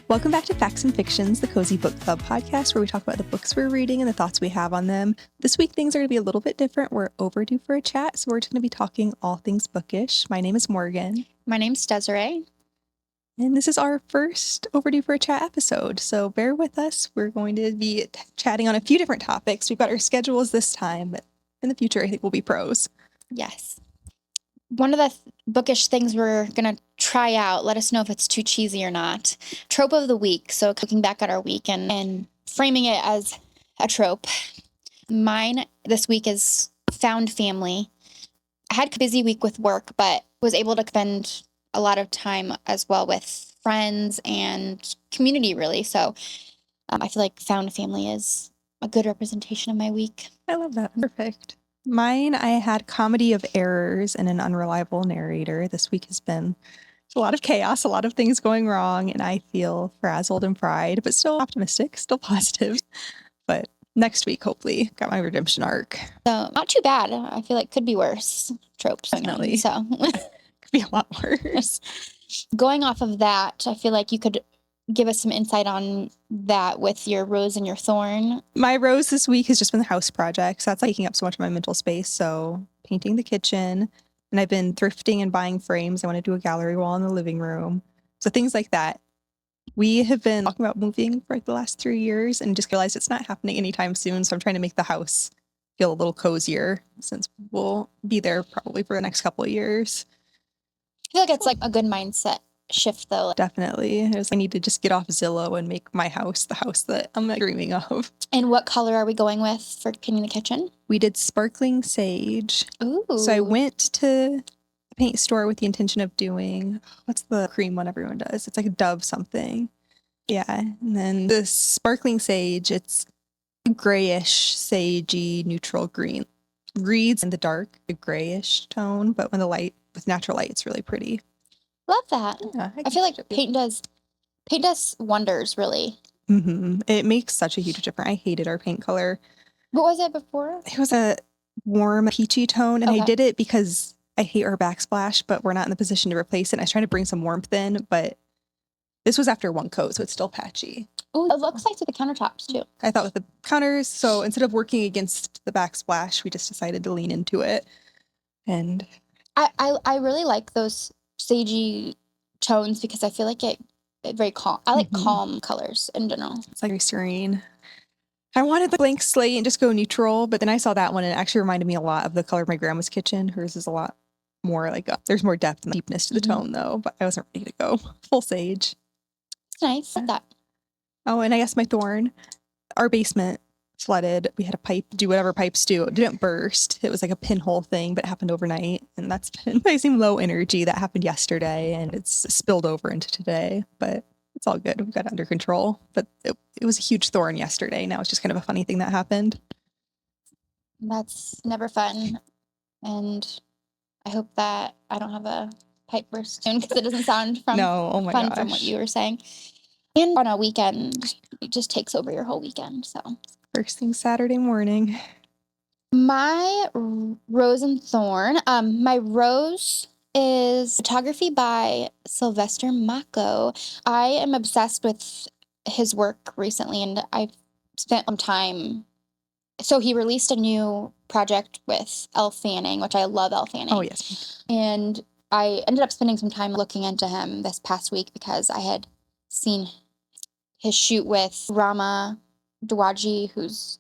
Welcome back to Facts and Fictions, the Cozy Book Club podcast where we talk about the books we're reading and the thoughts we have on them. This week, things are going to be a little bit different. We're overdue for a chat, so we're just going to be talking all things bookish. My name is Morgan. My name's Desiree. And this is our first overdue for a chat episode, so bear with us. We're going to be chatting on a few different topics. We've got our schedules this time, but in the future, I think we'll be pros. Yes. One of the bookish things we're going to try out, let us know if it's too cheesy or not. Trope of the week. So looking back at our week and framing it as a trope. Mine this week is found family. I had a busy week with work, but was able to spend a lot of time as well with friends and community, really. So I feel like found family is a good representation of my week. I love that. Perfect. Mine, I had comedy of errors and an unreliable narrator. This week has been a lot of chaos, a lot of things going wrong, and I feel frazzled and fried, but still optimistic, still positive. But next week, hopefully, got my redemption arc. So not too bad. I feel like could be worse tropes. Definitely. So could be a lot worse. Going off of that, I feel like you could give us some insight on that with your rose and your thorn. My rose this week has just been the house projects. That's taking up so much of my mental space. So painting the kitchen, and I've been thrifting and buying frames. I want to do a gallery wall in the living room. So things like that. We have been talking about moving for the last 3 years and just realized it's not happening anytime soon. So I'm trying to make the house feel a little cozier since we'll be there probably for the next couple of years. I feel like it's like a good mindset shift, though. Definitely. I need to just get off Zillow and make my house the house that I'm dreaming of. And what color are we going with for painting the kitchen? We did sparkling sage. Ooh. So I went to the paint store with the intention of doing, what's the cream one everyone does? It's like a Dove something. Yeah. And then the sparkling sage, it's grayish, sagey, neutral green. Reads in the dark, a grayish tone, but when the light, with natural light, it's really pretty. Love that. Yeah, I feel like paint does wonders, really. Mm-hmm. It makes such a huge difference. I hated our paint color. What was it before? It was a warm peachy tone, and I did it because I hate our backsplash, but we're not in the position to replace it. I was trying to bring some warmth in, but this was after one coat, so it's still patchy. Oh, it looks like to the countertops, too. I thought with the counters, so instead of working against the backsplash, we just decided to lean into it. And I really like those sagey tones because I feel like it very calm. I like calm colors in general. It's like very serene. I wanted the blank slate and just go neutral, but then I saw that one and it actually reminded me a lot of the color of my grandma's kitchen. Hers is a lot more like, there's more depth and deepness to the tone though, but I wasn't ready to go full sage. It's nice. I like that. Oh, and I guess my thorn, our basement flooded. We had a pipe do whatever pipes do. It didn't burst. It was like a pinhole thing, but it happened overnight. And that's been, I seem low energy. That happened yesterday and it's spilled over into today, but it's all good. We've got it under control. But it was a huge thorn yesterday. Now it's just kind of a funny thing that happened. That's never fun. And I hope that I don't have a pipe burst soon because it doesn't sound fun from what you were saying. And on a weekend, it just takes over your whole weekend. So first thing Saturday morning. My rose and thorn. My rose is photography by Sylvester Mako. I am obsessed with his work recently, and I've spent some time. So he released a new project with Elle Fanning, which I love Elle Fanning. Oh, yes. And I ended up spending some time looking into him this past week because I had seen his shoot with Rama Dwaji, who's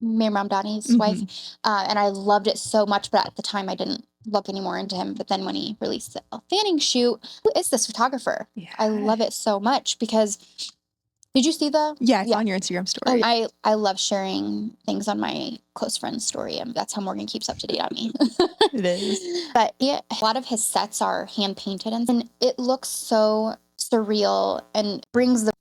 Mir Mamdani's wife, and I loved it so much, but at the time I didn't look any more into him. But then when he released the Elle Fanning shoot, who is this photographer? Yeah. I love it so much because, did you see the? Yeah, it's on your Instagram story. I love sharing things on my close friend's story, and that's how Morgan keeps up to date on me. It is. But yeah, a lot of his sets are hand painted, and it looks so surreal and brings the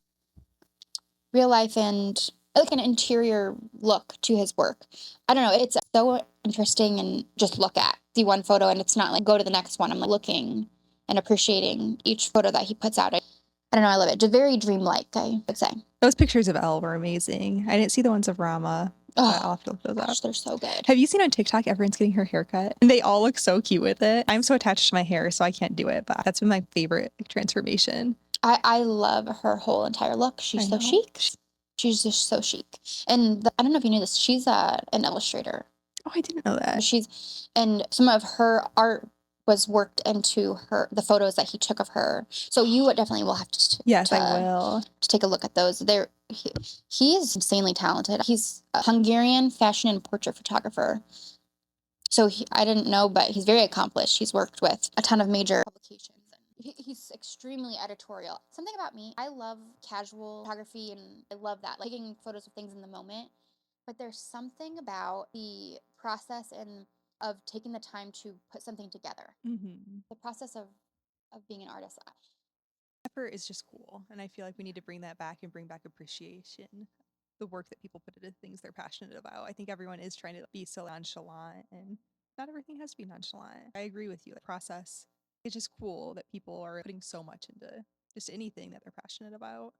real life and like an interior look to his work. I don't know. It's so interesting and just look at. See one photo and it's not like go to the next one. I'm like looking and appreciating each photo that he puts out. I don't know. I love it. Just very dreamlike, I would say. Those pictures of Elle were amazing. I didn't see the ones of Rama. Oh, I'll have to look those up. They're so good. Have you seen on TikTok everyone's getting her haircut? And they all look so cute with it. I'm so attached to my hair, so I can't do it. But that's been my favorite transformation. I love her whole entire look. She's so chic. She's just so chic. And I don't know if you knew this. She's an illustrator. Oh, I didn't know that. And some of her art was worked into the photos that he took of her. So you definitely will have to Yes, I will. to take a look at those. He is insanely talented. He's a Hungarian fashion and portrait photographer. So I didn't know, but he's very accomplished. He's worked with a ton of major publications. He's extremely editorial. Something about me, I love casual photography, and I love that, like taking photos of things in the moment. But there's something about the process and of taking the time to put something together. Mm-hmm. The process of being an artist. Effort is just cool, and I feel like we need to bring that back and bring back appreciation. The work that people put into things they're passionate about. I think everyone is trying to be so nonchalant, and not everything has to be nonchalant. I agree with you. The process, it's just cool that people are putting so much into just anything that they're passionate about.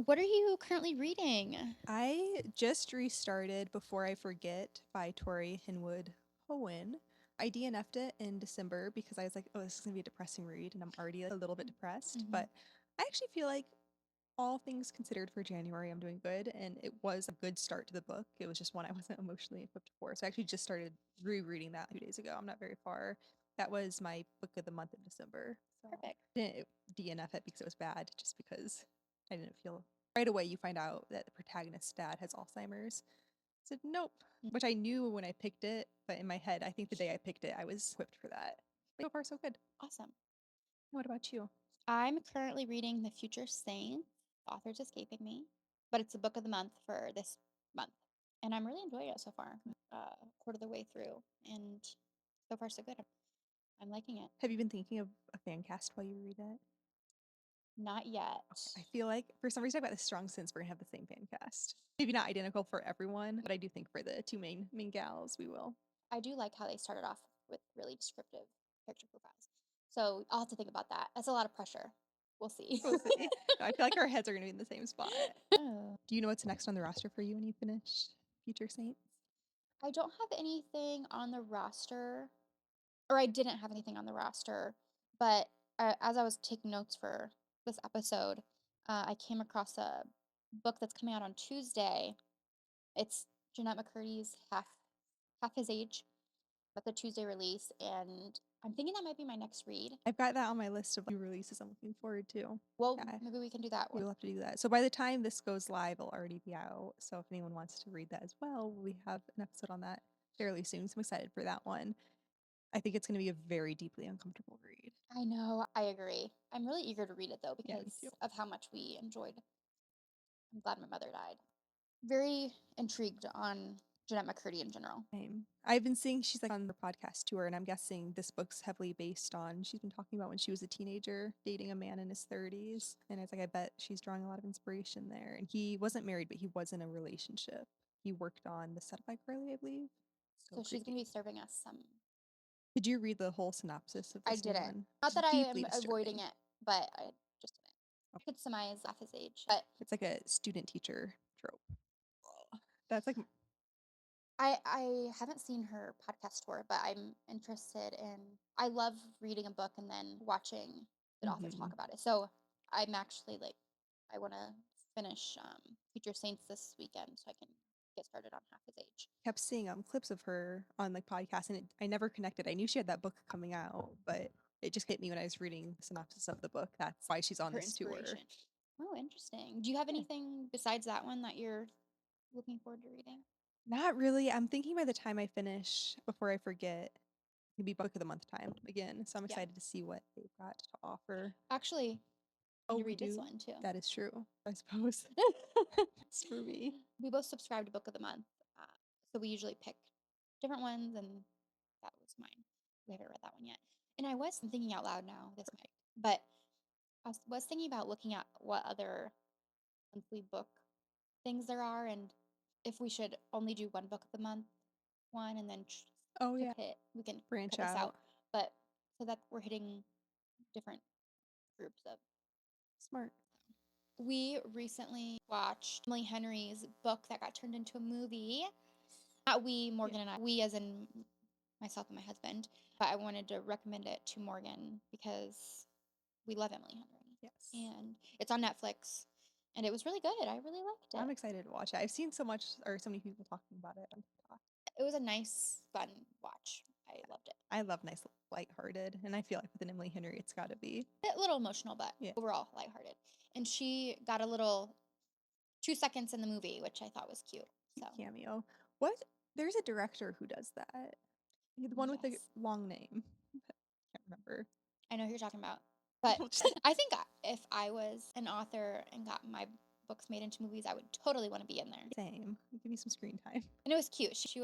What are you currently reading? I just restarted Before I Forget by Tori Hendwood Hoen. I DNF'd it in December because I was like, oh, this is going to be a depressing read, and I'm already a little bit depressed. Mm-hmm. But I actually feel like all things considered for January, I'm doing good, and it was a good start to the book. It was just one I wasn't emotionally equipped for. So I actually just started rereading that 2 days ago. I'm not very far. That was my book of the month in December. So Perfect. I didn't DNF it because it was bad, just because I didn't feel right away. You find out that the protagonist's dad has Alzheimer's. I said nope, which I knew when I picked it, but in my head, I think the day I picked it, I was equipped for that. But so far, so good. Awesome. What about you? I'm currently reading The Future Saint. The author's escaping me, but it's the book of the month for this month, and I'm really enjoying it so far. Quarter of the way through, and so far so good. I'm liking it. Have you been thinking of a fan cast while you read it? Not yet. I feel like for some reason I've got this strong sense we're gonna have the same fan cast. Maybe not identical for everyone, but I do think for the two main gals we will. I do like how they started off with really descriptive character profiles. So I'll have to think about that. That's a lot of pressure. We'll see. We'll see. I feel like our heads are gonna be in the same spot. Oh. Do you know what's next on the roster for you when you finish Future Saints? I don't have anything on the roster, or I didn't have anything on the roster, but as I was taking notes for this episode, I came across a book that's coming out on Tuesday. It's Jeanette McCurdy's Half His Age, but the Tuesday release, and I'm thinking that might be my next read. I've got that on my list of new releases I'm looking forward to. Well, maybe we can do that one. We'll have to do that. So by the time this goes live, it'll already be out. So if anyone wants to read that as well, we have an episode on that fairly soon. So I'm excited for that one. I think it's going to be a very deeply uncomfortable read. I know, I agree. I'm really eager to read it though Yeah, me because too. of how much we enjoyed. I'm glad my mother died. Very intrigued on Jeanette McCurdy in general. Same. I've been seeing she's like on her podcast tour, and I'm guessing this book's heavily based on she's been talking about when she was a teenager dating a man in his 30s, and it's like I bet she's drawing a lot of inspiration there. And he wasn't married, but he was in a relationship. He worked on the set of iCarly, I believe. So she's going to be serving us some. Did you read the whole synopsis of this I didn't. one? Not that I am Deeply avoiding disturbing. it, but I just didn't. I could surmise Half His Age, but It's like a student teacher trope. That's like I haven't seen her podcast tour, but I'm interested in. I love reading a book and then watching the author talk about it. So I'm actually like, I want to finish Future Saints this weekend so I can get started on Half His Age. Kept seeing clips of her on like podcasts, and I never connected. I knew she had that book coming out, but it just hit me when I was reading the synopsis of the book. That's why she's on this tour. Oh, interesting. Do you have anything besides that one that you're looking forward to reading? Not really. I'm thinking by the time I finish, Before I Forget, it'll be book of the month time again. So I'm excited to see what they've got to offer. Actually, Oh, you we read this do. one too. That is true, I suppose. It's for me. We both subscribe to Book of the Month, so we usually pick different ones, and that was mine. We haven't read that one yet. And I was thinking out loud now, this might, but I was thinking about looking at what other monthly book things there are, and if we should only do one book of the month one, and then hit, we can branch cut this out. out. But so that we're hitting different groups of. Smart. We recently watched Emily Henry's book that got turned into a movie. Not we, Morgan and I. We as in myself and my husband. But I wanted to recommend it to Morgan because we love Emily Henry. Yes. And it's on Netflix. And it was really good. I really liked I'm it. excited to watch it. I've seen so many people talking about it on TikTok. It was a nice, fun watch. I loved it. I love nice, lighthearted, and I feel like with an Emily Henry, it's got to be. A little emotional, but Yeah. overall lighthearted. And she got a little 2 seconds in the movie, which I thought was cute. So Cameo. What? There's a director who does that. The one with the Yes. long name. Can't remember. I know who you're talking about. But I think if I was an author and got my books made into movies, I would totally want to be in there. Same. Give me some screen time. And it was cute. She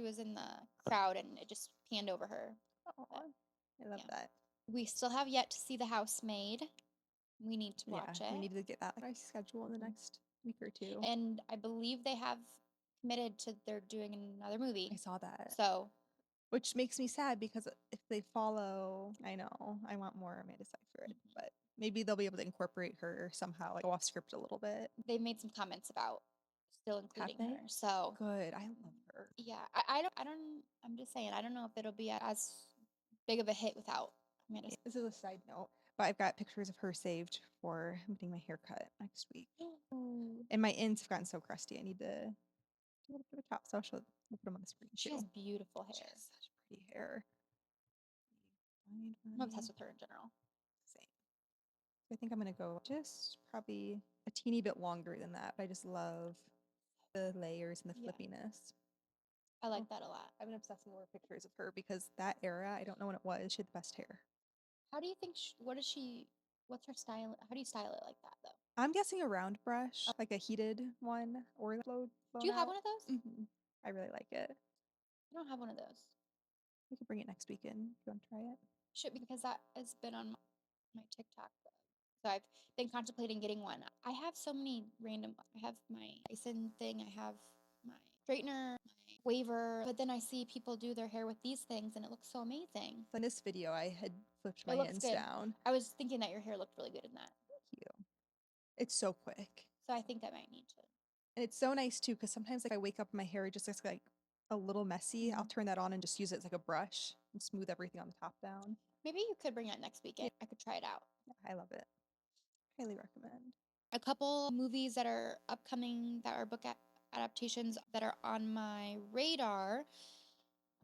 was in the crowd and it just panned over her. Oh, I love that. We still have yet to see The Housemaid. We need to watch it. We need to get that on our schedule in the next week or two. And I believe they have committed to they're doing another movie. I saw that. So, which makes me sad because if they follow, I know I want more Amanda Seyfried, but maybe they'll be able to incorporate her somehow, like go off script a little bit. They made some comments about still including her. So good. I love her. Yeah, I don't. I'm just saying. I don't know if it'll be as big of a hit without Amanda. This is a side note, but I've got pictures of her saved for getting my haircut next week. And my ends have gotten so crusty. I need to do a little bit of top, so we'll put them on the screen. She has beautiful hair. She has such pretty hair. I'm obsessed with her in general. Same. I think I'm gonna go just probably a teeny bit longer than that, but I just love the layers and the flippiness. I like that a lot. I've been obsessing over pictures of her because that era, I don't know when it was, she had the best hair. How do you think? What's her style? How do you style it like that though? I'm guessing a round brush, like a heated one, or blown. Do you have one of those? Mm-hmm. I really like it. I don't have one of those. We could bring it next weekend. You want to try it? Should, because that has been on my TikTok. So I've been contemplating getting one. I have so many random. I have my Dyson thing. I have my straightener, my waver. But then I see people do their hair with these things, and it looks so amazing. In this video, I had flipped my ends down. I was thinking that your hair looked really good in that. Thank you. It's so quick. So I think I might need to. And it's so nice too, because sometimes like I wake up and my hair just looks like a little messy. I'll turn that on and just use it as like a brush and smooth everything on the top down. Maybe you could bring it next weekend. I could try it out. I love it. Highly recommend. A couple movies that are upcoming that are book adaptations that are on my radar.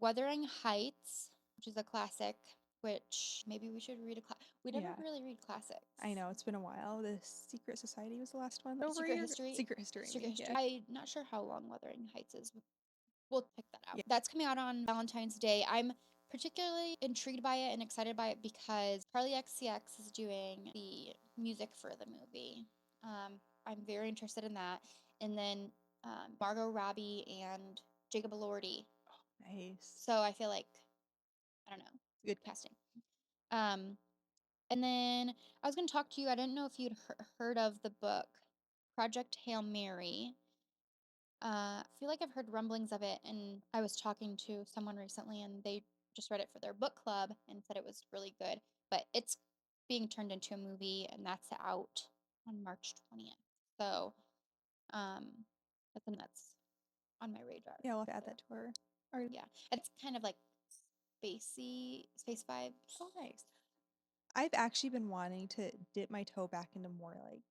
Wuthering Heights, which is a classic, which maybe we should read we never really read classics. I know, it's been a while. The Secret Society was the last one. Secret History? Secret History. Yeah. I'm not sure how long Wuthering Heights is. We'll pick that out. Yeah. That's coming out on Valentine's Day. I'm particularly intrigued by it and excited by it because Charli XCX is doing the music for the movie. I'm very interested in that. And then Margot Robbie and Jacob Elordi. Oh, nice. So I feel like, I don't know, good casting. And then I was going to talk to you. I didn't know if you'd heard of the book Project Hail Mary. I feel like I've heard rumblings of it, and I was talking to someone recently, and they just read it for their book club and said it was really good. But it's being turned into a movie, and that's out on March 20th. So, that's on my radar. Yeah, we'll add that to our. Yeah, it's kind of like space vibes. Oh, nice. I've actually been wanting to dip my toe back into more like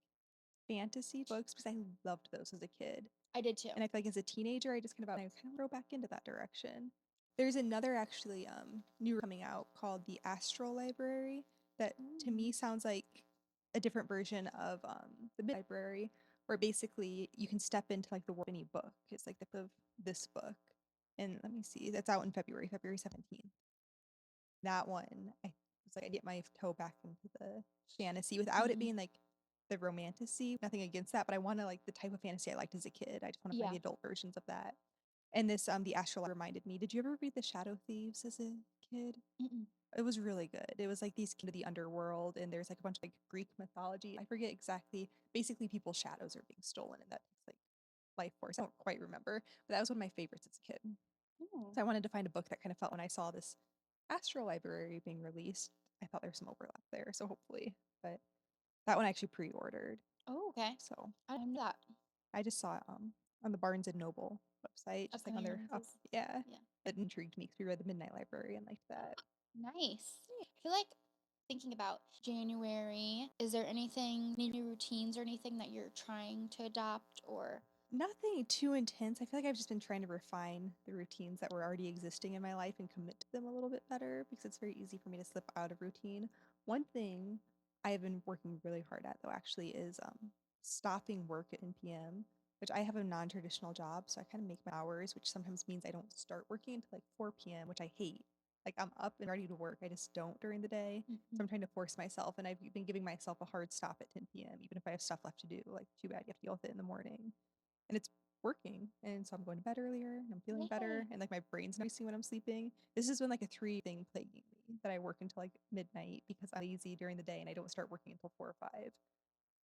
fantasy books because I loved those as a kid. I did too. And I feel like as a teenager, I just kind of go back into that direction. There's another actually new coming out called the Astral Library that to me sounds like a different version of the Library, where basically you can step into like the world of any book. It's like the of this book. And let me see, that's out in February 17th. That one, I was like, I get my toe back into the fantasy without it being like the romantasy. Nothing against that, but I want to like the type of fantasy I liked as a kid. I just want to find the adult versions of that. And this, the Astral reminded me. Did you ever read The Shadow Thieves as a kid? Mm-mm. It was really good. It was like these into the underworld, and there's like a bunch of like Greek mythology. I forget exactly. Basically, people's shadows are being stolen, and that takes like life force. I don't quite remember, but that was one of my favorites as a kid. So I wanted to find a book that kind of felt when I saw this Astral Library being released. I thought there was some overlap there, so hopefully. But that one I actually pre-ordered. Oh, okay. So I didn't know that. I just saw it on the Barnes and Noble website, just like on their Yeah. that intrigued me because we read The Midnight Library and liked that. Nice. I feel like thinking about January, is there anything, any routines or anything that you're trying to adopt or? Nothing too intense. I feel like I've just been trying to refine the routines that were already existing in my life and commit to them a little bit better because it's very easy for me to slip out of routine. One thing I have been working really hard at though actually is stopping work at 10 p.m., which I have a non-traditional job, so I kind of make my hours, which sometimes means I don't start working until like 4 p.m., which I hate. Like I'm up and ready to work. I just don't during the day. So I'm trying to force myself, and I've been giving myself a hard stop at 10 p.m., even if I have stuff left to do. Like, too bad you have to deal with it in the morning. And it's working. And so I'm going to bed earlier and I'm feeling better. Yay. And like my brain's not racing when I'm sleeping. This has been like a 3 thing plaguing me that I work until like midnight because I'm lazy during the day and I don't start working until 4 or 5.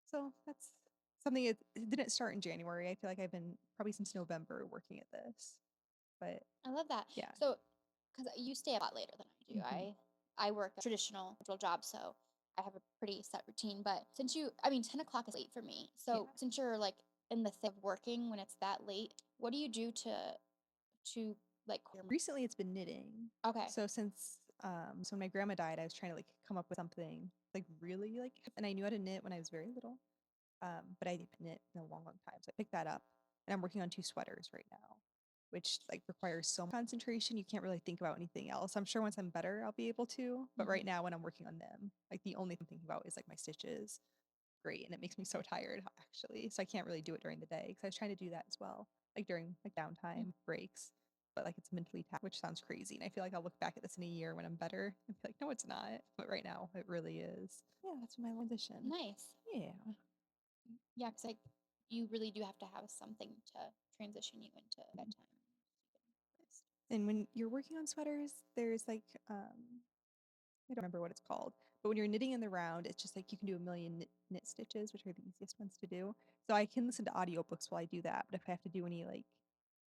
So that's something it didn't start in January. I feel like I've been probably since November working at this. But I love that. yeah. So, because you stay a lot later than I do. Mhm. I work a traditional job, so I have a pretty set routine. But since I mean, 10 o'clock is late for me. So Yeah. since you're like in the thick of working when it's that late, what do you do to like Recently it's been knitting. Okay. So since so when my grandma died, I was trying to like come up with something like really like, and I knew how to knit when I was very little. But I didn't knit in a long, long time. So I picked that up and I'm working on 2 sweaters right now, which like requires so much concentration. You can't really think about anything else. I'm sure once I'm better, I'll be able to. But right now when I'm working on them, like the only thing I'm thinking about is like my stitches. Great. And it makes me so tired actually. So I can't really do it during the day because I was trying to do that as well, like during like downtime breaks. But like it's mentally which sounds crazy. And I feel like I'll look back at this in a year when I'm better and be like, no, it's not. But right now it really is. Yeah, that's my transition. Nice. Yeah. Yeah, because like you really do have to have something to transition you into bedtime. And when you're working on sweaters, there's like I don't remember what it's called, but when you're knitting in the round, it's just like you can do a million knit stitches, which are the easiest ones to do. So I can listen to audiobooks while I do that, but if I have to do any like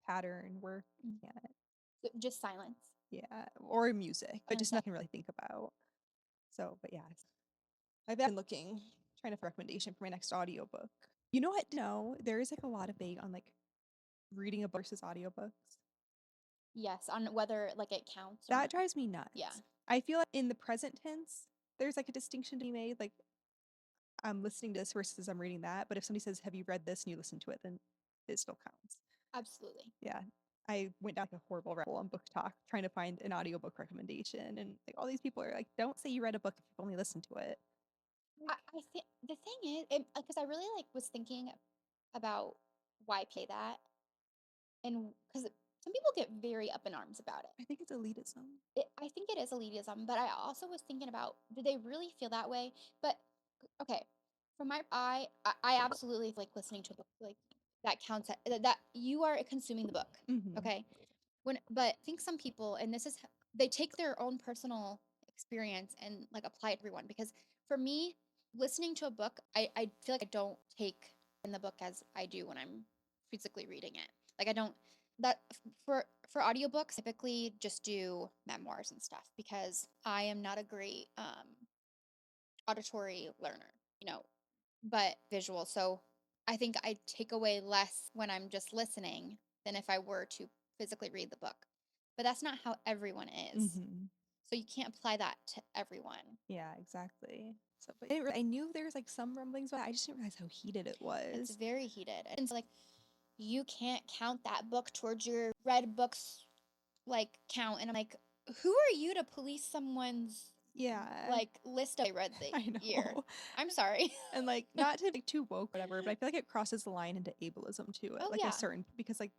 pattern work, I can't. So just silence. Yeah, or music, but just nothing really think about. So, but yeah, I've been looking, trying to find a recommendation for my next audiobook. You know what? No, there is like a lot of debate on like reading a book versus audiobooks. Yes, on whether like it counts or That not. drives me nuts. Yeah. I feel like in the present tense, there's like a distinction to be made. Like I'm listening to this versus I'm reading that. But if somebody says, "Have you read this?" and you listen to it, then it still counts. Absolutely. Yeah. I went down like a horrible rabbit hole on BookTok trying to find an audiobook recommendation. And like all these people are like, don't say you read a book if you've only listened to it. I think the thing is, because I really like was thinking about why pay that, and because some people get very up in arms about it. I think it's elitism. I think it is elitism, but I also was thinking about, do they really feel that way? But okay, from I absolutely like listening to a book, like that counts, that you are consuming the book. Mhm. Okay. But I think some people, and this is, they take their own personal experience and like apply it to everyone. Because for me, listening to a book, I feel like I don't take in the book as I do when I'm physically reading it. Like I don't, that for audiobooks, typically just do memoirs and stuff because I am not a great auditory learner, but visual. So I think I take away less when I'm just listening than if I were to physically read the book. But that's not how everyone is. Mhm. So you can't apply that to everyone. Yeah, exactly. So, but I knew there was like some rumblings, but I just didn't realize how heated it It's was. very heated. And so like you can't count that book towards your read books like count. And I'm like, who are you to police someone's like list of they read the I year? know. I'm sorry. And like not to be too woke, whatever, but I feel like it crosses the line into ableism too. At Oh like yeah. a certain because like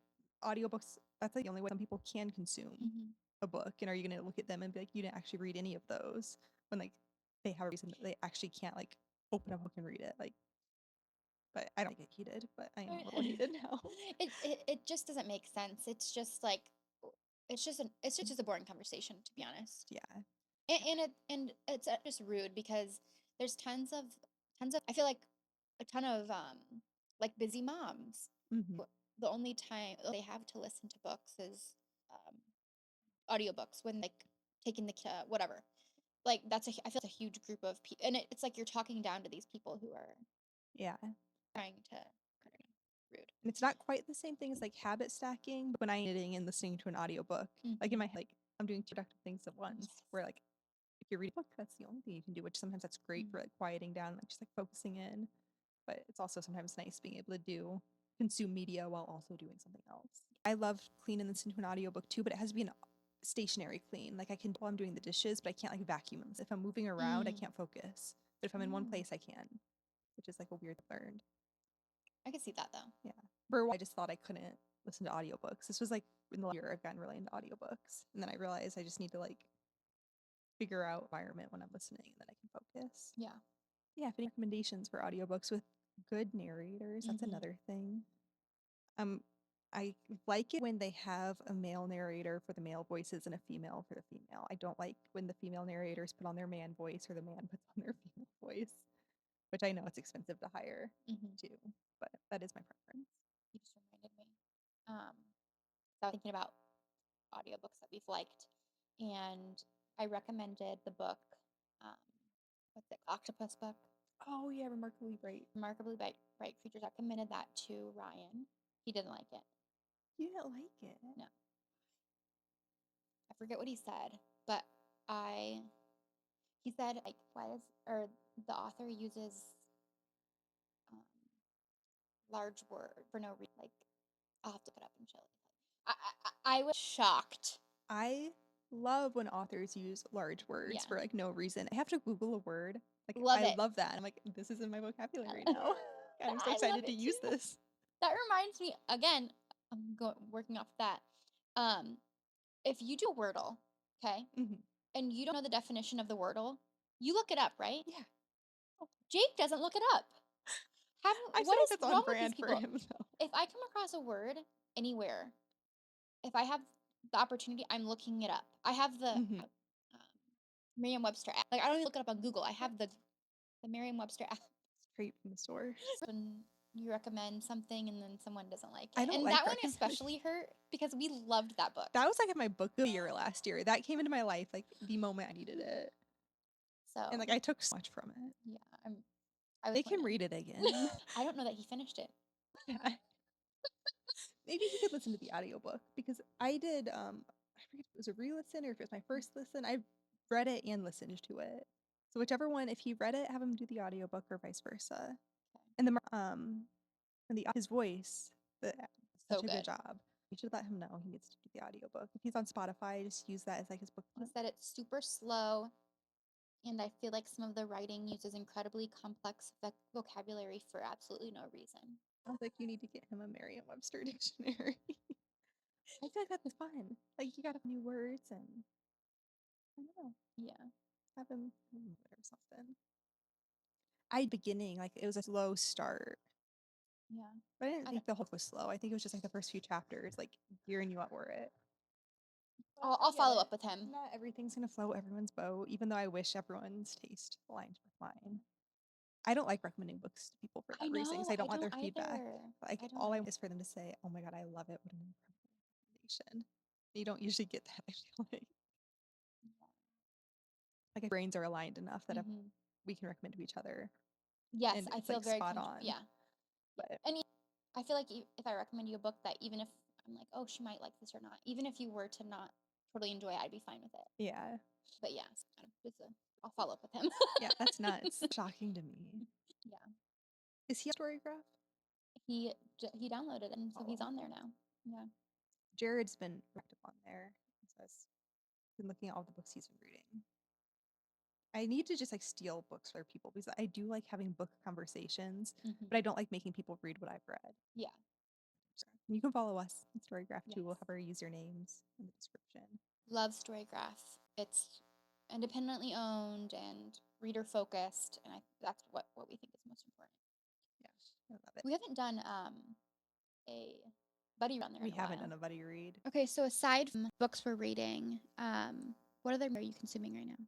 audiobooks, that's like the only way some people can consume a book. And are you gonna look at them and be like, you didn't actually read any of those when like they have a reason that they actually can't like open a book and read it? Like, but I don't get heated, but I am a little heated now. It just doesn't make sense. It's just like it's just a boring conversation, to be honest. Yeah. And it's just rude because there's tons of I feel like a ton of like busy moms. Mhm. The only time they have to listen to books is um audiobooks when like taking the whatever. Like I feel it's a huge group of people, and it's like you're talking down to these people who are Yeah. trying to, I don't know. Rude. And it's not quite the same thing as like habit stacking, but when I'm knitting and listening to an audiobook, like in my head, like I'm doing two productive things at once. Yes. Where like if you read a book, that's the only thing you can do, which sometimes that's great for like quieting down, like just like focusing in. But it's also sometimes nice being able to consume media while also doing something else. I love cleaning and listening to an audiobook too, but it has to be an stationary clean. Like I can while I'm doing the dishes, but I can't like vacuum them. If I'm moving around, I can't focus. But if I'm in one place, I can, which is like a weird learned. I could see that though. Yeah. For a while, I just thought I couldn't listen to audiobooks. This was like in the last year I've gotten really into audiobooks. And then I realized I just need to like figure out environment when I'm listening and then I can focus. Yeah. Yeah, if any recommendations for audiobooks with good narrators, that's another thing. I like it when they have a male narrator for the male voices and a female for the female. I don't like when the female narrators put on their man voice or the man puts on their female voice, which I know it's expensive to hire too, but that is my preference. You just reminded me. So I was thinking about audiobooks that we've liked, and I recommended the book, what's it, Octopus book, Oh yeah, Remarkably Bright. Remarkably Bright Creatures. I recommended that to Ryan. He didn't like it. You didn't like it? No. I forget what he said, but he said like the author uses large word for no reason. Like I'll have to put up and show it. I was shocked. I love when authors use large words for like no reason. I have to Google a word. Like I love that. I'm like, this is in my vocabulary now. I'm so excited to use this. That reminds me again. I'm working off that. If you do a Wordle, okay, and you don't know the definition of the Wordle, you look it up, right? Yeah. Jake doesn't look it up. I What feel is wrong on with brand these people? for him, though. If I come across a word anywhere, if I have the opportunity, I'm looking it up. I have the Merriam-Webster app. Like I don't even look it up on Google. I have the Merriam-Webster app. Straight from the source. When you recommend something and then someone doesn't like it. I don't and like that one especially hurt because we loved that book. That was like my book of the year last year. That came into my life like the moment I needed it. So and like I took so much from it. Yeah, They can read it again. I don't know that he finished it. Yeah. Maybe he could listen to the audiobook because I did I forget if it was a re-listen or if it was my first listen. I read it and listened to it. So whichever one, if he read it, have him do the audiobook or vice versa. Okay. And his voice, such a good job. You should let him know he needs to do the audiobook. If he's on Spotify, just use that as like his book. He said it's super slow, and I feel like some of the writing uses incredibly complex vocabulary for absolutely no reason. I was like, you need to get him a Merriam-Webster dictionary. I feel like that's fun. Like you got new words and I don't know. Yeah. Have him or something. Beginning, like it was a slow start. Yeah. But I didn't think the whole book was slow. I think it was just like the first few chapters, like gearing you up for it. I'll follow up with him. Not everything's gonna float everyone's boat, even though I wish everyone's taste aligned with mine. I don't like recommending books to people for that reason because I don't want their feedback. Like all I want is for them to say, "Oh my god, I love it! What an incredible recommendation." You don't usually get that. I feel like our brains are aligned enough that if we can recommend to each other. Yes, I feel like very spot on. Yeah, but I feel like if I recommend you a book that even if I'm like, oh, she might like this or not, even if you were to not totally enjoy it, I'd be fine with it. Yeah. But yeah, I'll follow up with him. Yeah, that's nuts. Shocking to me. Yeah. Is he a Storygraph? He downloaded it, and so he's on there now. Yeah. Jared's been active on there. So I've been looking at all the books he's been reading. I need to just like steal books for people because I do like having book conversations, but I don't like making people read what I've read. Yeah. So you can follow us on Storygraph too. We'll have our usernames in the description. Love Storygraph. It's independently owned and reader focused, and that's what we think is most important. Yeah, I love it. We haven't done a buddy read on there. We haven't done a buddy read. Okay, so aside from books we're reading, what other are you consuming right now?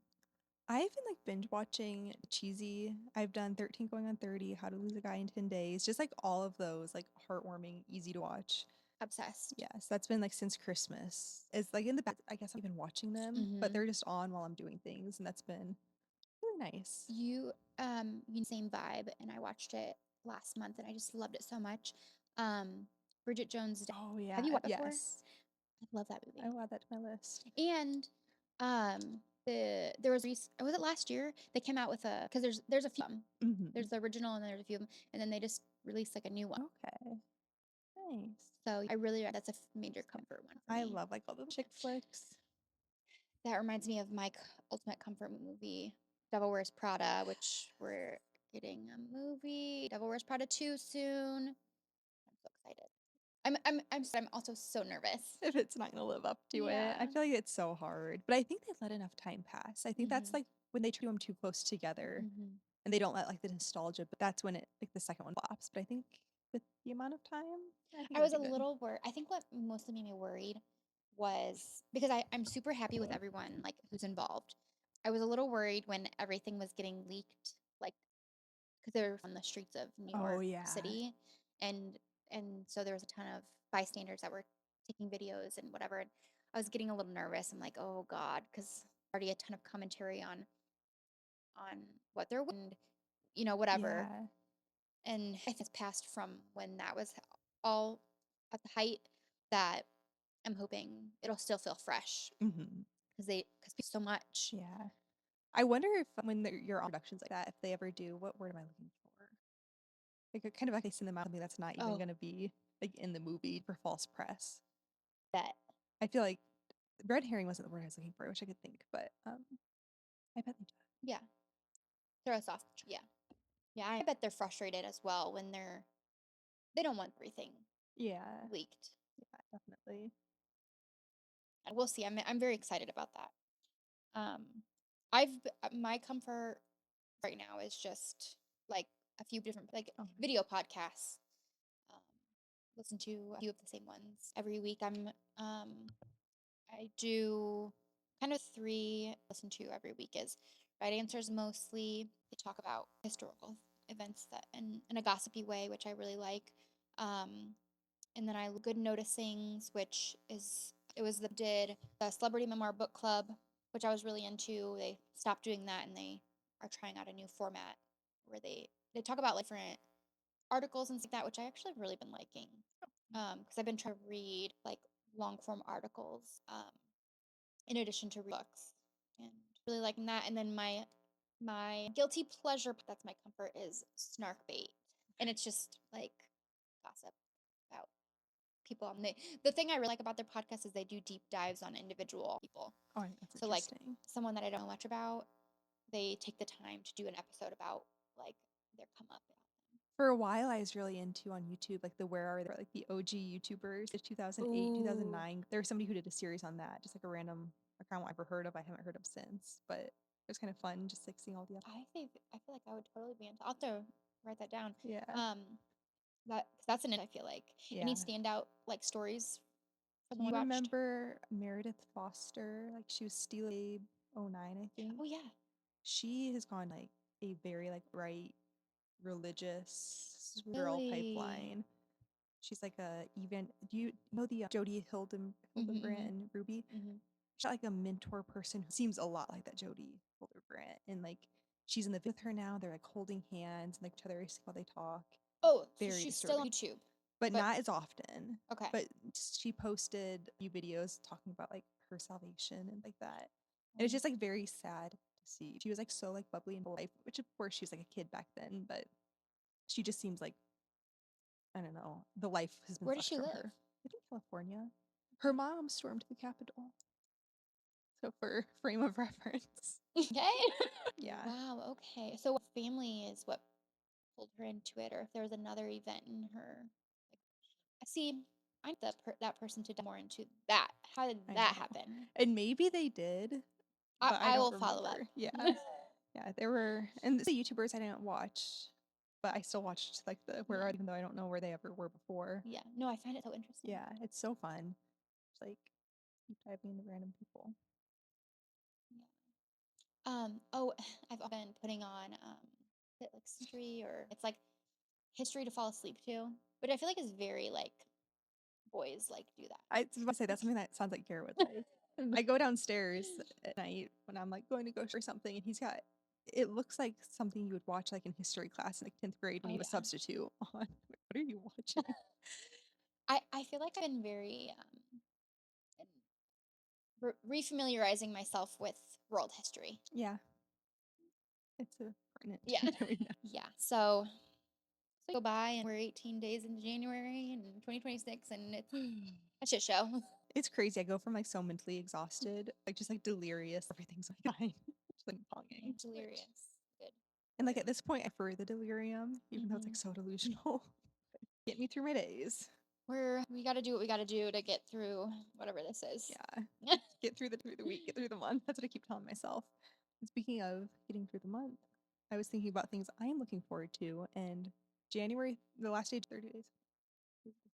I've been like binge watching cheesy. I've done 13 Going on 30, How to Lose a Guy in 10 Days, just like all of those like heartwarming, easy to watch. Obsessed. Yes, that's been like since Christmas. It's like in the back, I guess I've been watching them, but they're just on while I'm doing things, and that's been really nice. You same vibe, and I watched it last month, and I just loved it so much. Bridget Jones' Death. Oh yeah. Have you watched it before? Yes. I love that movie. I will add that to my list. And there was was it last year they came out with a, because there's a few of 'em. There's the original and then there's a few of them, and then they just released like a new one. Okay. Nice. So I really, that's a major comfort one for I me. love like all the chick flicks. That reminds me of my ultimate comfort movie, Devil Wears Prada, which we're getting a movie, Devil Wears Prada 2 soon. I'm so excited. I'm also so nervous. If it's not gonna live up to it. I Yeah. feel like it's so hard. But I think they've let enough time pass. I think that's Mhm. like when they do them too close together Mhm. and they don't let like the nostalgia, but that's when it like the second one flops. But I think with the amount of time, I think I it'll was do a good. little worried. I think what mostly made me worried was because I'm super happy with everyone like who's involved. I was a little worried when everything was getting leaked, like because they were on the streets of New Oh York yeah. City, and so there was a ton of bystanders that were taking videos and whatever. And I was getting a little nervous. I'm like, oh God, because already a ton of commentary on what they're, and whatever. Yeah. And I think it's passed from when that was all at the height, that I'm hoping it'll still feel fresh hmm because so much. Yeah. I wonder if when you're on productions like that, if they ever do, what word am I looking for? Like kind of like they send them out something that's not even Oh, gonna be like in the movie for false press. that. I feel like red herring wasn't the word I was looking for. I wish I could think, but I bet they do. Yeah. Throw us off. Yeah. Yeah. I bet they're frustrated as well when they don't want everything Yeah. leaked. Yeah, definitely. And we'll see. I'm very excited about that. Um, my comfort right now is just like a few different like Oh, video podcasts. Um, listen to a few of the same ones every week. I do kind of three listen to every week is Right Answers mostly. They talk about historical events that in a gossipy way, which I really like. Um, and then I Good Noticings, which is it was the did the Celebrity Memoir Book Club, which I was really into. They stopped doing that and they are trying out a new format where they talk about like different articles and stuff like that, which I actually have really been liking. Because I've been trying to read like long form articles in addition to books, and really liking that. And then my guilty pleasure, that's my comfort, is Snark Bait, and it's just like gossip about people. And the thing I really like about their podcast is they do deep dives on individual people. oh, that's So like interesting. someone that I don't know much about, they take the time to do an episode about like their come up. For a while, I was really into on YouTube, like the Where Are They, like the OG YouTubers, the 2008, Ooh. 2009. There was somebody who did a series on that, just like a random account I've ever heard of. I haven't heard of since, but it was kind of fun just like seeing all the. I feel like I would totally be into. I'll have to write that down. Yeah. That's an I feel like any Yeah. standout like stories from Do the you one you watched. remember Meredith Foster? Like she was Steel Abe 09, I think. Oh yeah, She has gone like a very like right religious girl really. pipeline. She's like a even. Do you know the Jodie Hildebrandt and Ruby? Mm-hmm. She's like a mentor person who seems a lot like that Jodie Hildebrandt, and like she's in the with her now. They're like holding hands and like each other while they talk. Oh, so Very she's still on disturbing, YouTube, but but not as often. okay. But she posted a few videos talking about like her salvation and like that, and it's just like very sad to see. She was like so like bubbly and life, which of course she was like a kid back then, but she just seems like I don't know. The life has been Where does sucked she from live? her. I think California. Her mom stormed the Capitol. So for frame of reference. Okay. Yeah. Wow. Okay. So what family is what pulled her into it, or if there was another event in her? Like, I see. I'm that person to dive more into that. How did I that know. happen? And maybe they did, but I I don't will follow up. remember. Yeah. Yeah. There were and the YouTubers I didn't watch, but I still watched like the where Yeah. even though I don't know where they ever were before. Yeah. No, I find it so interesting. Yeah, it's so fun. It's like keep diving into random people. Yeah. Oh, I've been putting on is it like history, or it's like history to fall asleep to, but I feel like it's very like boys like do that. I was about to say that's something that sounds like Garrett would like. I go downstairs at night when I'm like going to go for something, and he's got it looks like something you would watch like in history class in like 10th grade when Oh you have a yeah. substitute on. What are you watching? I feel like I've been very refamiliarizing myself with world history. Yeah. It's important Yeah. to doing that. Yeah. So go by and we're 18 days into January and 2026 and it's a shit show. It's crazy. I go from like so mentally exhausted, like just like delirious. Everything's like fine. Just like bogging. Delirious. Good. And like at this point, I prefer the delirium, even though it's like so delusional. Get me through my days. We got to do what we got to do to get through whatever this is. Yeah. Get through the week, get through the month. That's what I keep telling myself. And speaking of getting through the month, I was thinking about things I am looking forward to. And January, the last day, 30 days,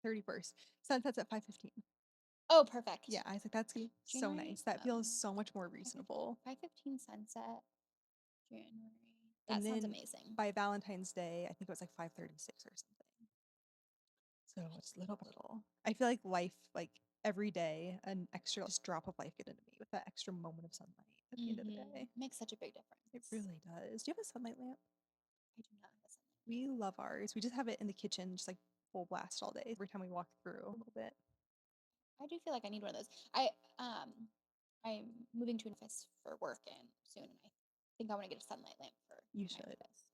31st, sunsets at 5:15. Oh, perfect. Yeah, I was like, that's gonna be so January, nice. That feels so much more reasonable. 5:15 sunset, January. And That sounds then amazing. by Valentine's Day, I think it was like 5:36 or something. So it's little by little. I feel like life, like every day, an extra just drop of life get into me with that extra moment of sunlight at the end of the day. Makes such a big difference. It really does. Do you have a sunlight lamp? I do not have a sunlight. We love ours. We just have it in the kitchen, just like full blast all day. Every time we walk through a little bit. I do feel like I need one of those. I'm moving to an office for work and soon, and I think I want to get a sunlight lamp for You my should. office.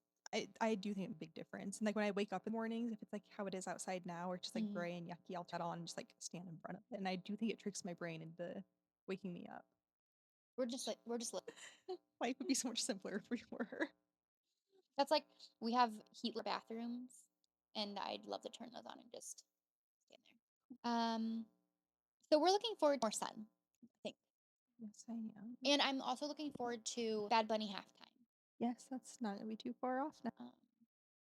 I do think it's a big difference. And like when I wake up in the mornings, if it's like how it is outside now, or it's just like gray and yucky, I'll turn it on and just like stand in front of it. And I do think it tricks my brain into waking me up. We're just Life would be so much simpler if we were. That's like we have heatless bathrooms, and I'd love to turn those on and just stand there. So we're looking forward to more sun, I think. Yes, I am. And I'm also looking forward to Bad Bunny halftime. Yes, that's not gonna be too far off now.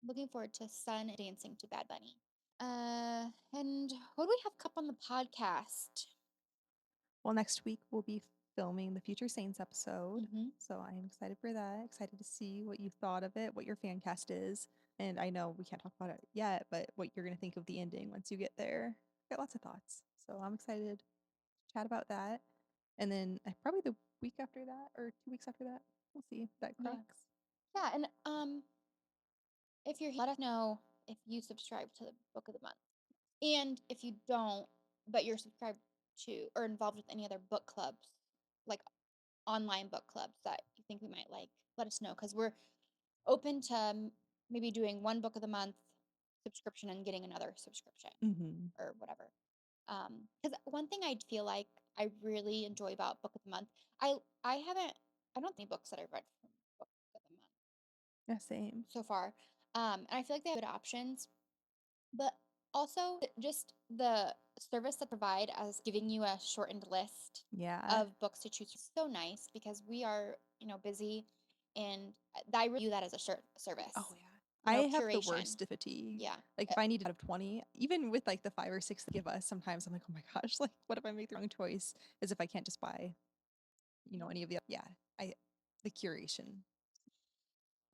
Looking forward to sun dancing to Bad Bunny. And what do we have up on the podcast? Well, next week we'll be filming the Future Saints episode. So I am excited for that. Excited to see what you thought of it, what your fan cast is. And I know we can't talk about it yet, but what you're going to think of the ending once you get there. Got lots of thoughts. So I'm excited to chat about that. And then probably the week after that or 2 weeks after that, we'll see if that cracks. Yeah, and if you're here, let us know if you subscribe to the Book of the Month. And if you don't, but you're subscribed to or involved with any other book clubs, like online book clubs that you think we might like, let us know because we're open to maybe doing one Book of the Month subscription and getting another subscription or whatever. Because one thing I feel like I really enjoy about Book of the Month, I don't think books that I've read from Book of the Month. Yeah, same. So far. And I feel like they have good options, but also just the service they provide as giving you a shortened list of books to choose is so nice because we are, busy and I really view that as a service. Oh yeah. I have the worst fatigue. Yeah. Like if I need out of 20, even with like the 5 or 6 they give us, sometimes I'm like, oh my gosh, like what if I make the wrong choice? As if I can't just buy, any of the the curation.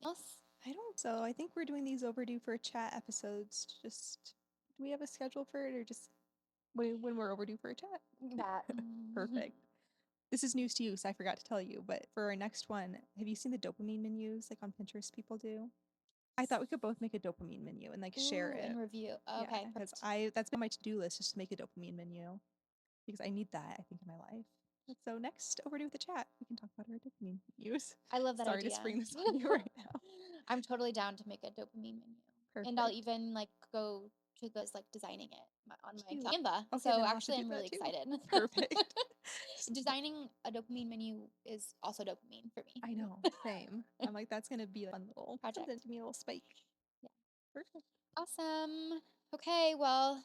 Else? I don't. So I think we're doing these overdue for a chat episodes. Just do we have a schedule for it, or just when we're overdue for a chat? That. Perfect. This is news to you, so I forgot to tell you. But for our next one, have you seen the dopamine menus like on Pinterest people do? I thought we could both make a dopamine menu and like share it and review. Okay. Yeah, because that's been my to-do list, just to make a dopamine menu because I need that, I think, in my life. So next, overdue with the chat, we can talk about our dopamine menus. I love that Sorry idea. to spring this on you right now. I'm totally down to make a dopamine menu. Perfect. And I'll even go to those designing it on my Cute. Canva. Okay, so then actually I'm really too. excited. Perfect. Designing a dopamine menu is also dopamine for me. I know, same. I'm like, that's gonna be a fun little project. Give me a little spike. Yeah. Perfect. Awesome. Okay, well,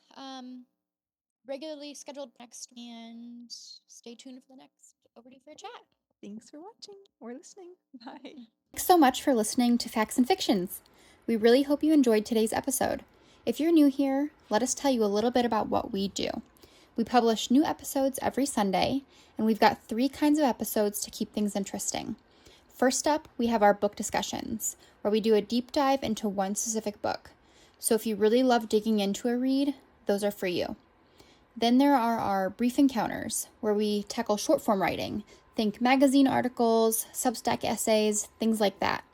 regularly scheduled next and stay tuned for the next Overdue for a Chat. Thanks for watching or listening. Bye. Thanks so much for listening to Facts and Fictions. We really hope you enjoyed today's episode. If you're new here, let us tell you a little bit about what we do. We publish new episodes every Sunday, and we've got 3 kinds of episodes to keep things interesting. First up, we have our book discussions, where we do a deep dive into one specific book. So if you really love digging into a read, those are for you. Then there are our brief encounters, where we tackle short form writing. Think magazine articles, Substack essays, things like that.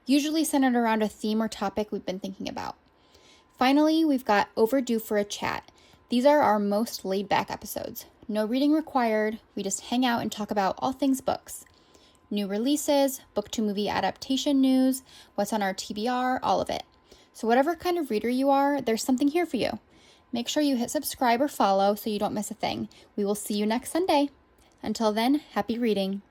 Usually centered around a theme or topic we've been thinking about. Finally, we've got Overdue for a Chat. These are our most laid-back episodes. No reading required. We just hang out and talk about all things books. New releases, book to movie adaptation news, what's on our TBR, all of it. So whatever kind of reader you are, there's something here for you. Make sure you hit subscribe or follow so you don't miss a thing. We will see you next Sunday. Until then, happy reading.